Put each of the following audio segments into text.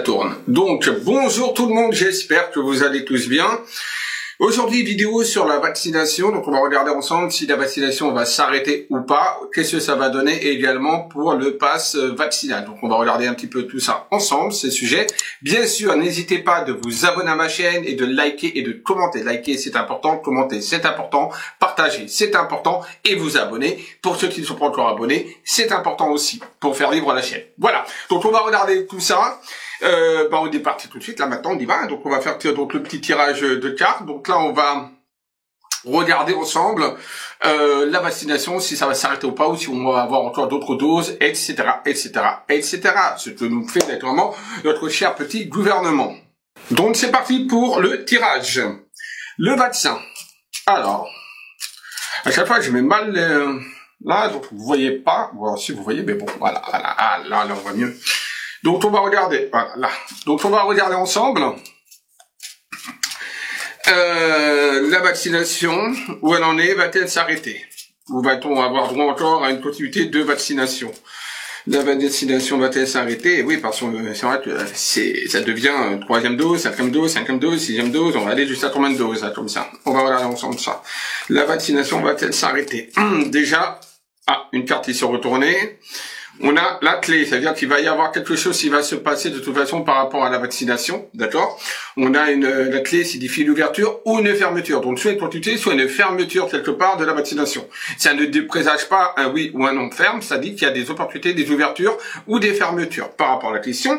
tourne. Donc, bonjour tout le monde, j'espère que vous allez tous bien. Aujourd'hui, vidéo sur la vaccination. Donc, on va regarder ensemble si la vaccination va s'arrêter ou pas. Qu'est-ce que ça va donner également pour le pass vaccinal. Donc, on va regarder un petit peu tout ça ensemble, ces sujets. Bien sûr, n'hésitez pas de vous abonner à ma chaîne et de liker et de commenter. Liker, c'est important. Commenter, c'est important. Partager, c'est important. Et vous abonner. Pour ceux qui ne sont pas encore abonnés, c'est important aussi pour faire vivre la chaîne. Voilà. Donc, on va regarder tout ça. On est parti tout de suite, là maintenant on y va, donc on va faire donc le petit tirage de cartes, donc là on va regarder ensemble la vaccination, si ça va s'arrêter ou pas, ou si on va avoir encore d'autres doses, etc., etc., etc., ce que nous fait naturellement notre cher petit gouvernement. Donc c'est parti pour le tirage. Le vaccin. Alors, à chaque fois je mets mal là, donc vous voyez pas, bon, si vous voyez, mais bon, voilà, là on voit mieux. Donc on va regarder, voilà, là. Donc on va regarder ensemble la vaccination, où elle en est, va-t-elle s'arrêter? Ou va-t-on avoir droit encore à une continuité de vaccination? La vaccination va-t-elle s'arrêter? Oui, parce que c'est vrai que ça devient troisième dose, cinquième dose, sixième dose, on va aller jusqu'à combien de doses, là, comme ça. On va regarder ensemble ça. La vaccination va-t-elle s'arrêter? Déjà, une carte qui s'est retournée. On a la clé, c'est-à-dire qu'il va y avoir quelque chose qui va se passer de toute façon par rapport à la vaccination, d'accord? On a la clé signifie une ouverture ou une fermeture, donc soit une continuité, soit une fermeture quelque part de la vaccination. Ça ne présage pas un oui ou un non ferme, ça dit qu'il y a des opportunités, des ouvertures ou des fermetures. Par rapport à la question,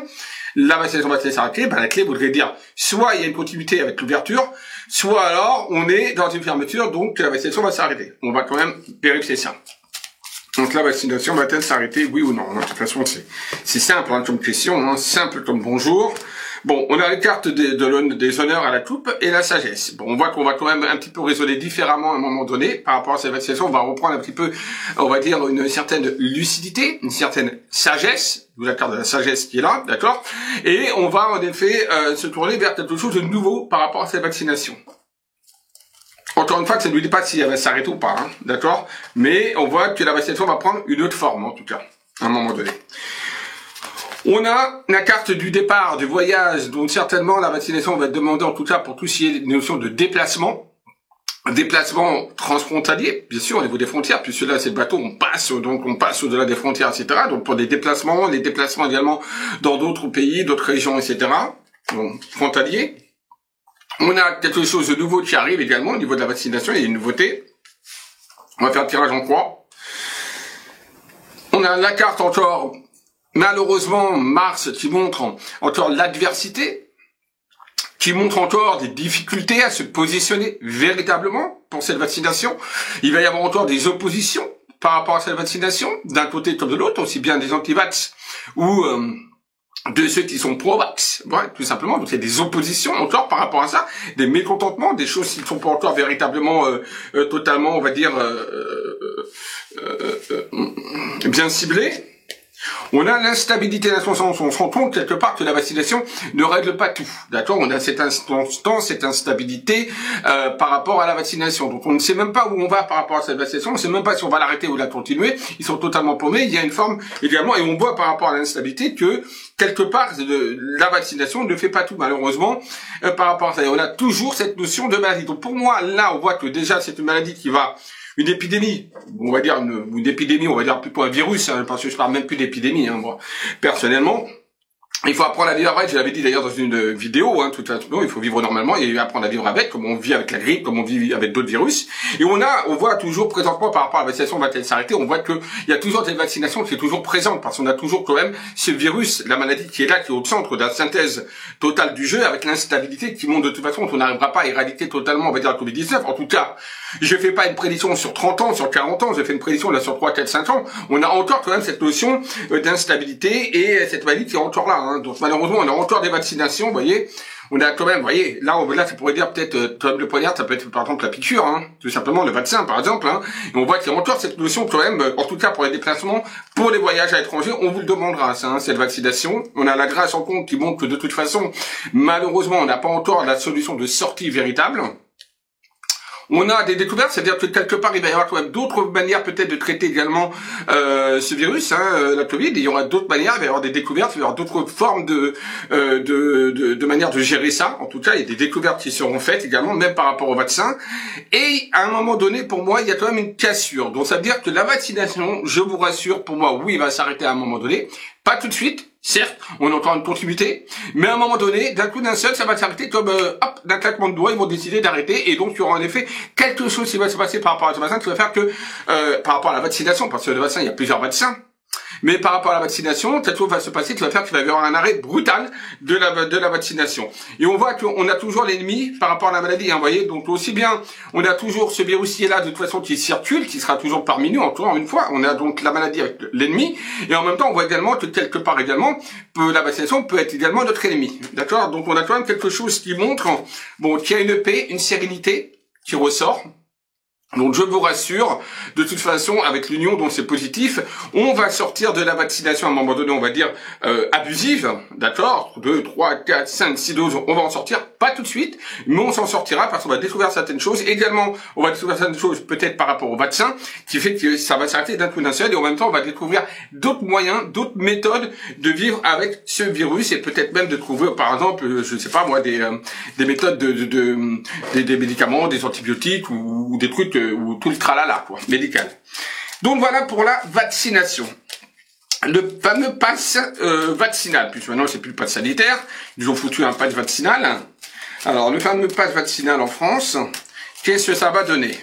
la vaccination va s'arrêter, la clé voudrait dire soit il y a une continuité avec l'ouverture, soit alors on est dans une fermeture, donc la vaccination va s'arrêter. On va quand même vérifier ça. Donc la vaccination va-t-elle s'arrêter, oui ou non? De toute façon, c'est simple comme question, hein, simple comme bonjour. Bon, on a les cartes des honneurs à la coupe et la sagesse. Bon, on voit qu'on va quand même un petit peu raisonner différemment à un moment donné par rapport à cette vaccination. On va reprendre un petit peu, on va dire, une certaine lucidité, une certaine sagesse. Vous la carte de la sagesse qui est là, d'accord? Et on va en effet se tourner vers quelque chose de nouveau par rapport à cette vaccination. Encore une fois, ça ne nous dit pas si elle va s'arrêter ou pas, hein, d'accord? Mais on voit que la vaccination va prendre une autre forme, en tout cas, à un moment donné. On a la carte du départ, du voyage, donc certainement la vaccination va être demandée, en tout cas, pour tout ce qui est une notion de déplacement. Déplacement transfrontalier, bien sûr, au niveau des frontières, puisque là, c'est le bateau, on passe au-delà des frontières, etc. Donc, pour des déplacements, les déplacements également dans d'autres pays, d'autres régions, etc. Donc, frontaliers. On a quelque chose de nouveau qui arrive également au niveau de la vaccination, il y a une nouveauté. On va faire le tirage en croix. On a la carte encore, malheureusement, Mars, qui montre encore l'adversité, qui montre encore des difficultés à se positionner véritablement pour cette vaccination. Il va y avoir encore des oppositions par rapport à cette vaccination, d'un côté comme de l'autre, aussi bien des anti-vax ou de ceux qui sont pro-vax, ouais, tout simplement. Donc il y a des oppositions encore par rapport à ça, des mécontentements, des choses qui ne sont pas encore véritablement totalement, on va dire, bien ciblées. On a l'instabilité d'instance, on se rend compte quelque part que la vaccination ne règle pas tout, d'accord? On a cette instance, cette instabilité par rapport à la vaccination. Donc on ne sait même pas où on va par rapport à cette vaccination, on ne sait même pas si on va l'arrêter ou la continuer. Ils sont totalement paumés. Il y a une forme également, et on voit par rapport à l'instabilité que quelque part la vaccination ne fait pas tout, malheureusement, par rapport à ça. Et on a toujours cette notion de maladie. Donc pour moi, là, on voit que déjà c'est une maladie qui va... Une épidémie, on va dire une épidémie, on va dire plutôt un virus, hein, parce que je parle même plus d'épidémie, hein, moi, personnellement. Il faut apprendre à vivre avec, je l'avais dit d'ailleurs dans une vidéo, hein, tout à l'heure, il faut vivre normalement et apprendre à vivre avec, comme on vit avec la grippe, comme on vit avec d'autres virus. Et on voit toujours présentement par rapport à la vaccination va-t-elle s'arrêter, on voit qu'il y a toujours cette vaccination qui est toujours présente, parce qu'on a toujours quand même ce virus, la maladie qui est là, qui est au centre de la synthèse totale du jeu, avec l'instabilité qui montre de toute façon qu'on n'arrivera pas à éradiquer totalement, on va dire, la Covid-19. En tout cas, je fais pas une prédiction sur 30 ans, sur 40 ans, je fais une prédiction là sur 3, 4, 5 ans. On a encore quand même cette notion d'instabilité et cette maladie qui est encore là, hein. Donc malheureusement, on a encore des vaccinations, vous voyez. On a quand même, vous voyez, là ça pourrait dire peut-être, comme le poignard, ça peut être par exemple la piqûre, hein, tout simplement le vaccin par exemple, hein. Et on voit qu'il y a encore cette notion quand même, en tout cas pour les déplacements, pour les voyages à l'étranger, on vous le demandera, ça, hein, cette vaccination. On a la grâce en compte qui montre que de toute façon, malheureusement, on n'a pas encore la solution de sortie véritable. on a des découvertes, c'est-à-dire que quelque part il va y avoir quand même d'autres manières peut-être de traiter également ce virus, la Covid. Il y aura d'autres manières, il va y avoir des découvertes, il va y avoir d'autres formes de manière de gérer ça. En tout cas, il y a des découvertes qui seront faites également, même par rapport au vaccin. Et à un moment donné, pour moi, il y a quand même une cassure. Donc ça veut dire que la vaccination, je vous rassure, pour moi, oui, il va s'arrêter à un moment donné, pas tout de suite. Certes, on entend une continuité, mais à un moment donné, d'un coup d'un seul, ça va s'arrêter comme hop, d'un claquement de doigts, ils vont décider d'arrêter, et donc il y aura en effet quelque chose qui va se passer par rapport à ce vaccin, qui va faire que, par rapport à la vaccination, parce que le vaccin, il y a plusieurs vaccins, mais par rapport à la vaccination, quelque chose va se passer qui va faire qu'il va y avoir un arrêt brutal de la vaccination. Et on voit qu'on a toujours l'ennemi par rapport à la maladie, vous voyez, donc aussi bien, on a toujours ce virus qui est là, de toute façon, qui circule, qui sera toujours parmi nous, encore une fois, on a donc la maladie avec l'ennemi, et en même temps, on voit également que quelque part également, la vaccination peut être également notre ennemi, d'accord? Donc on a quand même quelque chose qui montre, bon, qu'il y a une paix, une sérénité qui ressort. Donc je vous rassure, de toute façon, avec l'union, donc c'est positif, on va sortir de la vaccination à un moment donné, on va dire, abusive, d'accord, 2, 3, 4, 5, 6 doses, on va en sortir, pas tout de suite, mais on s'en sortira parce qu'on va découvrir certaines choses. Également, on va découvrir certaines choses peut-être par rapport au vaccin, qui fait que ça va s'arrêter d'un coup d'un seul, et en même temps, on va découvrir d'autres moyens, d'autres méthodes de vivre avec ce virus, et peut-être même de trouver, par exemple, je sais pas moi, des méthodes des médicaments, des antibiotiques, ou des trucs ou tout le tralala, quoi, médical. Donc voilà pour la vaccination. Le fameux pass vaccinal, puisque maintenant c'est plus le pass sanitaire, ils ont foutu un pass vaccinal. Alors le fameux pass vaccinal en France, qu'est-ce que ça va donner?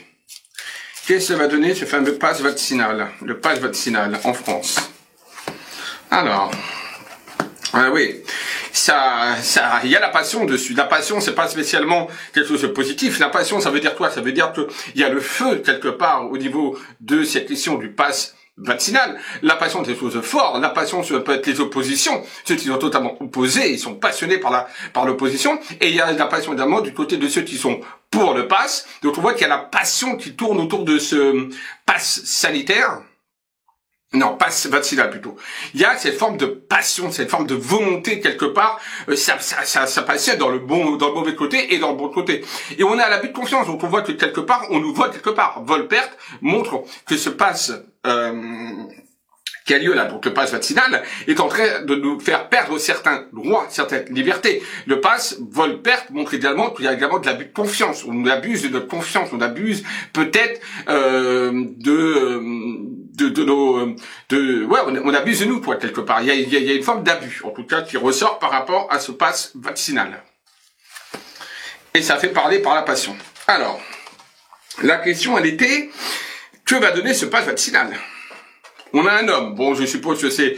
Qu'est-ce que ça va donner ce fameux pass vaccinal? Le pass vaccinal en France. Alors, oui. Il y a la passion dessus. La passion, c'est pas spécialement quelque chose de positif. La passion, ça veut dire quoi? Ça veut dire que il y a le feu quelque part au niveau de cette question du pass vaccinal. La passion, c'est quelque chose de fort. La passion, ça peut être les oppositions. Ceux qui sont totalement opposés, ils sont passionnés par l'opposition. Et il y a la passion également du côté de ceux qui sont pour le pass. Donc on voit qu'il y a la passion qui tourne autour de ce pass sanitaire. Non, passe vaccinal plutôt. Il y a cette forme de passion, cette forme de volonté quelque part, ça passait dans le mauvais côté et dans le bon côté. Et on est à l'abus de confiance, donc on voit que quelque part, on nous voit quelque part. Volpert montre que ce passe qui a lieu là, donc le pass vaccinal, est en train de nous faire perdre certains droits, certaines libertés. Le pass Volpert montre également qu'il y a également de l'abus de confiance. On abuse de notre confiance, on abuse peut-être on abuse de nous, quoi, quelque part. Il y a une forme d'abus, en tout cas, qui ressort par rapport à ce pass vaccinal. Et ça fait parler par la passion. Alors, la question, elle était, que va donner ce pass vaccinal? On a un homme, bon, je suppose que c'est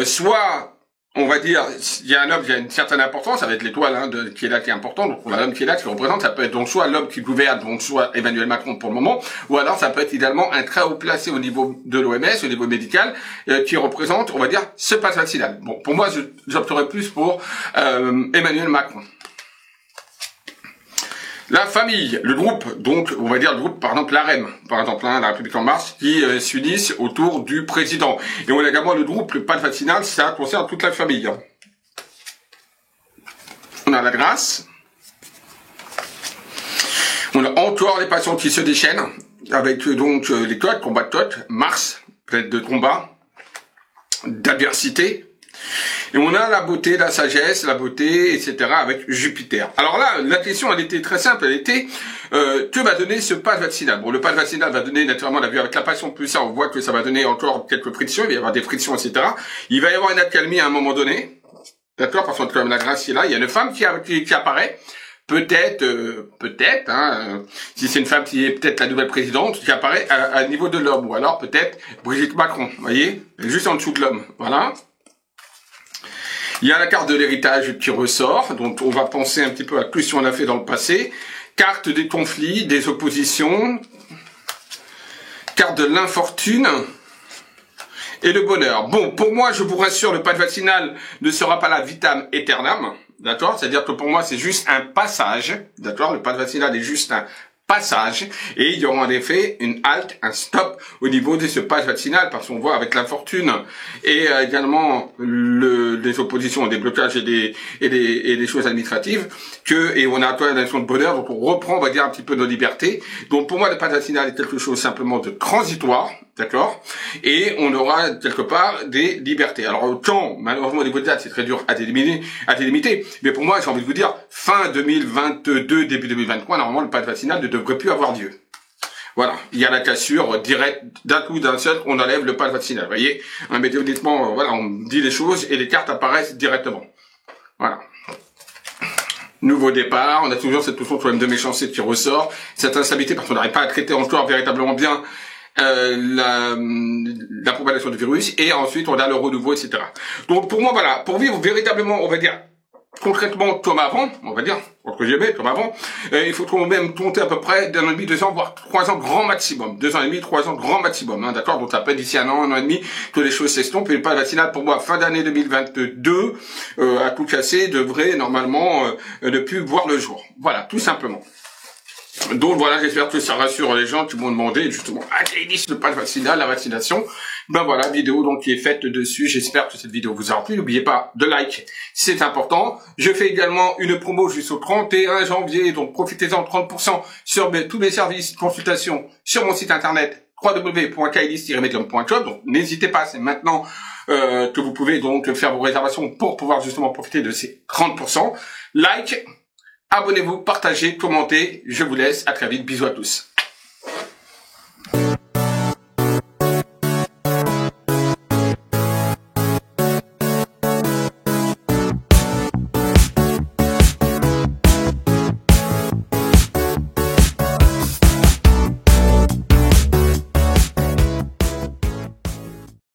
soit, on va dire, il y a un homme qui a une certaine importance, ça va être l'étoile qui est là, qui est important, donc on a l'homme qui est là, qui représente, ça peut être donc soit l'homme qui gouverne, donc soit Emmanuel Macron pour le moment, ou alors ça peut être également un très haut placé au niveau de l'OMS, au niveau médical, qui représente, on va dire, ce pass vaccinal. Bon, pour moi, j'opterais plus pour Emmanuel Macron. La famille, le groupe, donc, on va dire le groupe, par exemple, l'AREM, par exemple, la République En Marche, qui s'unissent autour du président. Et on a également le groupe, le pass vaccinal, ça concerne toute la famille. On a la grâce. On a encore les patients qui se déchaînent, avec donc les codes, combat de codes, Mars, peut-être de combat, d'adversité. Et on a la beauté, la sagesse, la beauté, etc. avec Jupiter. Alors là, la question, elle était très simple. Elle était, que va donner ce pass vaccinal? Bon, le pass vaccinal va donner naturellement, on a vu avec la passion plus ça, on voit que ça va donner encore quelques frictions, il va y avoir des frictions, etc. Il va y avoir une accalmie à un moment donné. D'accord? Parce que comme la grâce est là, il y a une femme qui apparaît. Peut-être, si c'est une femme qui est peut-être la nouvelle présidente, qui apparaît à niveau de l'homme. Ou alors peut-être Brigitte Macron, vous voyez? Juste en dessous de l'homme. Voilà. Il y a la carte de l'héritage qui ressort, donc on va penser un petit peu à tout ce qu'on a fait dans le passé. Carte des conflits, des oppositions. Carte de l'infortune. Et le bonheur. Bon, pour moi, je vous rassure, le pass vaccinal ne sera pas la vitam aeternam. D'accord? C'est-à-dire que pour moi, c'est juste un passage. D'accord? Le pass vaccinal est juste un passage et il y aura en effet une halte, un stop au niveau de ce pass vaccinal parce qu'on voit avec l'infortune et également les oppositions, des blocages et des choses administratives et on a atteint une nation de bonheur, donc on reprend, on va dire, un petit peu nos libertés. Donc pour moi, le pass vaccinal est quelque chose simplement de transitoire, d'accord, et on aura quelque part des libertés. Alors autant, malheureusement, au niveau de date, c'est très dur à délimiter, mais pour moi, j'ai envie de vous dire, fin 2022, début 2023, normalement, le pass vaccinal ne devrait plus avoir lieu. Voilà, il y a la cassure directe, d'un coup, d'un seul, on enlève le pass vaccinal, vous voyez, mais honnêtement, voilà, on dit les choses et les cartes apparaissent directement. Voilà. Nouveau départ, on a toujours cette notion de méchanceté qui ressort, cette instabilité parce qu'on n'arrive pas à traiter encore véritablement bien la propagation du virus, et ensuite on a le renouveau, etc. Donc pour moi, voilà, pour vivre véritablement, on va dire, concrètement comme avant, on va dire, entre guillemets, comme avant, il faut quand même compter à peu près d'1 an et demi, 2 ans, voire 3 ans grand maximum. 2 ans et demi, 3 ans grand maximum, hein, d'accord? Donc après, d'ici un an et demi, toutes les choses s'estompent, et le pass vaccinal, pour moi, fin d'année 2022, à tout casser, devrait normalement ne plus voir le jour. Voilà, tout simplement. Donc voilà, j'espère que ça rassure les gens qui m'ont demandé justement le pass vaccinal, la vaccination. Ben voilà, vidéo donc qui est faite dessus. J'espère que cette vidéo vous aura plu. N'oubliez pas de like, c'est important. Je fais également une promo jusqu'au 31 janvier, donc profitez-en, 30% sur tous mes services, consultations sur mon site internet www.kailis-medium.com. Donc n'hésitez pas, c'est maintenant que vous pouvez donc faire vos réservations pour pouvoir justement profiter de ces 30%. Like, abonnez-vous, partagez, commentez. Je vous laisse. À très vite. Bisous à tous.